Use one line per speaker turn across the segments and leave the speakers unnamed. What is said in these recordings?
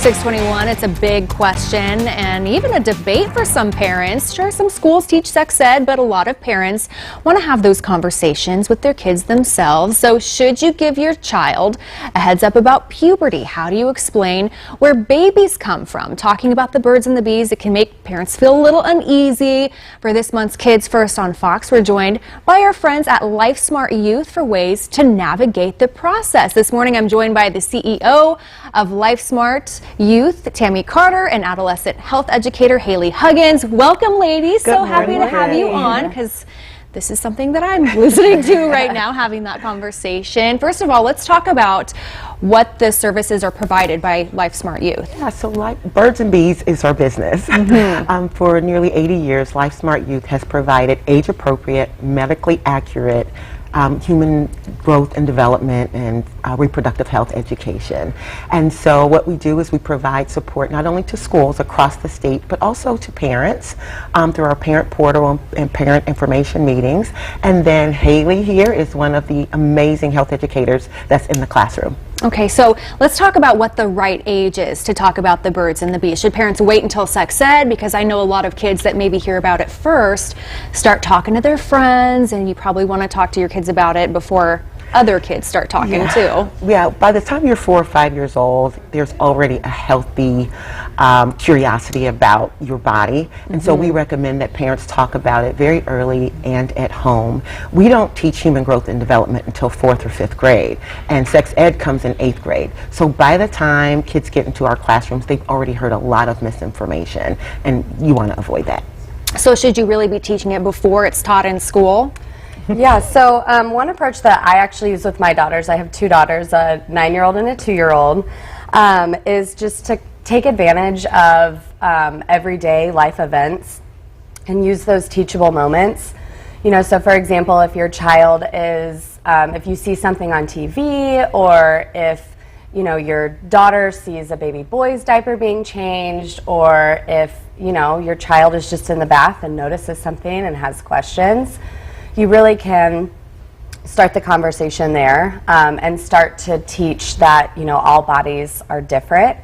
621, it's a big question and even a debate for some parents. Sure, some schools teach sex ed, but a lot of parents want to have those conversations with their kids themselves. So should you give your child a heads up about puberty? How do you explain where babies come from? Talking about the birds and the bees, it can make parents feel a little uneasy. For this month's Kids First on Fox, we're joined by our friends at LifeSmart Youth for ways to navigate the process. This morning I'm joined by the CEO of LifeSmart Youth, Tammy Carter, and adolescent health educator Haley Huggins. Welcome, ladies. So happy to have you on because this is something that I'm listening to right now, having that conversation. First of all, let's talk about what the services are provided by LifeSmart Youth.
Yeah, so Birds and Bees is our business. For nearly 80 years, LifeSmart Youth has provided age-appropriate, medically accurate human growth and development and reproductive health education. And so what we do is we provide support not only to schools across the state, but also to parents through our parent portal and parent information meetings. And then Haley here is one of the amazing health educators that's in the classroom.
Okay, so let's talk about what the right age is to talk about the birds and the bees. Should parents wait until sex ed? Because I know a lot of kids that maybe hear about it first start talking to their friends, and you probably want to talk to your kids about it before other kids start talking too.
Yeah, by the time you're 4 or 5 years old, there's already a healthy curiosity about your body. And so we recommend that parents talk about it very early and at home. We don't teach human growth and development until 4th or 5th grade, and sex ed comes in 8th grade. So by the time kids get into our classrooms, they've already heard a lot of misinformation, and you want to avoid that.
So should you really be teaching it before it's taught in school?
Yeah, so one approach that I actually use with my daughters, I have 2 daughters, a 9-year-old and a 2-year-old, is just to take advantage of everyday life events and use those teachable moments. You know, so for example, if your child is, if you see something on TV, or if, you know, your daughter sees a baby boy's diaper being changed, or if, you know, your child is just in the bath and notices something and has questions, you really can start the conversation there and start to teach that, you know, all bodies are different.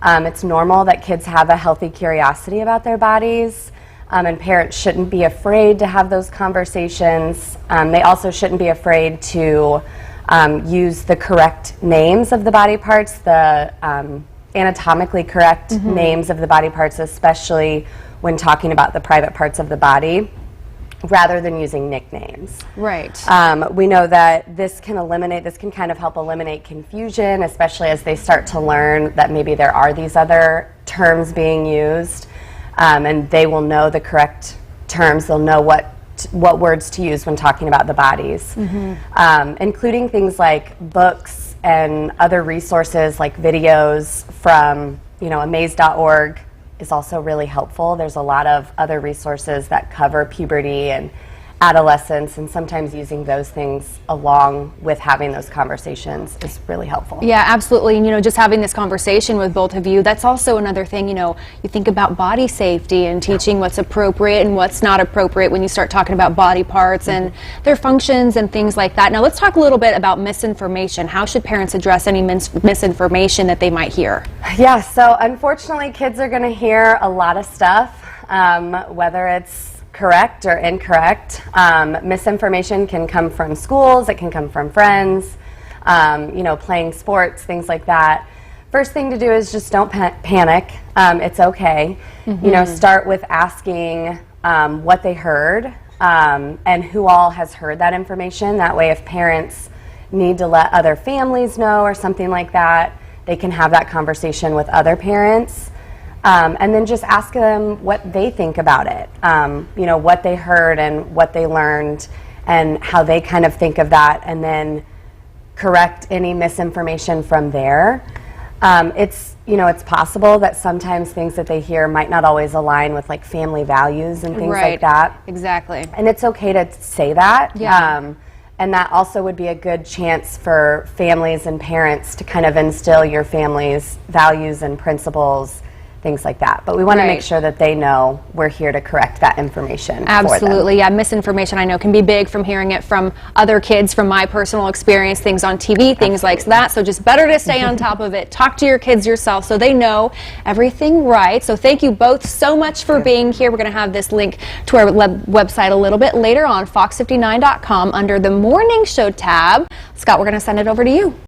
It's normal that kids have a healthy curiosity about their bodies, and parents shouldn't be afraid to have those conversations. They also shouldn't be afraid to use the correct names of the body parts, the anatomically correct names of the body parts, especially when talking about the private parts of the body, rather than using nicknames.
Right.
We know that this can kind of help eliminate confusion, especially as they start to learn that maybe there are these other terms being used, and they will know the correct terms. They'll know what words to use when talking about the bodies, including things like books and other resources like videos from, you know, amaze.org. is also really helpful. There's a lot of other resources that cover puberty and adolescence, and sometimes using those things along with having those conversations is really helpful.
Yeah, absolutely. And, you know, just having this conversation with both of you, that's also another thing. You know, you think about body safety and teaching what's appropriate and what's not appropriate when you start talking about body parts and their functions and things like that. Now let's talk a little bit about misinformation. How should parents address any misinformation that they might hear?
Yeah, so unfortunately kids are going to hear a lot of stuff, whether it's correct or incorrect. Misinformation can come from schools, it can come from friends, you know, playing sports, things like that. First thing to do is just don't panic. It's okay. You know, start with asking what they heard and who all has heard that information. That way, if parents need to let other families know or something like that, they can have that conversation with other parents. And then just ask them what they think about it, you know, what they heard and what they learned and how they kind of think of that, and then correct any misinformation from there. It's, you know, it's possible that sometimes things that they hear might not always align with like family values and things like that.
Exactly.
And it's okay to say that.
Yeah.
And that also would be a good chance for families and parents to kind of instill your family's values and principles things like that. But we want to make
Right.
sure that they know we're here to correct that information for them.
Absolutely. Yeah, misinformation I know can be big from hearing it from other kids, from my personal experience, things on TV, things like that. So just better to stay on top of it. Talk to your kids yourself so they know everything right. So thank you both so much for being here. We're going to have this link to our website a little bit later on, fox59.com, under the Morning Show tab. Scott, we're going to send it over to you.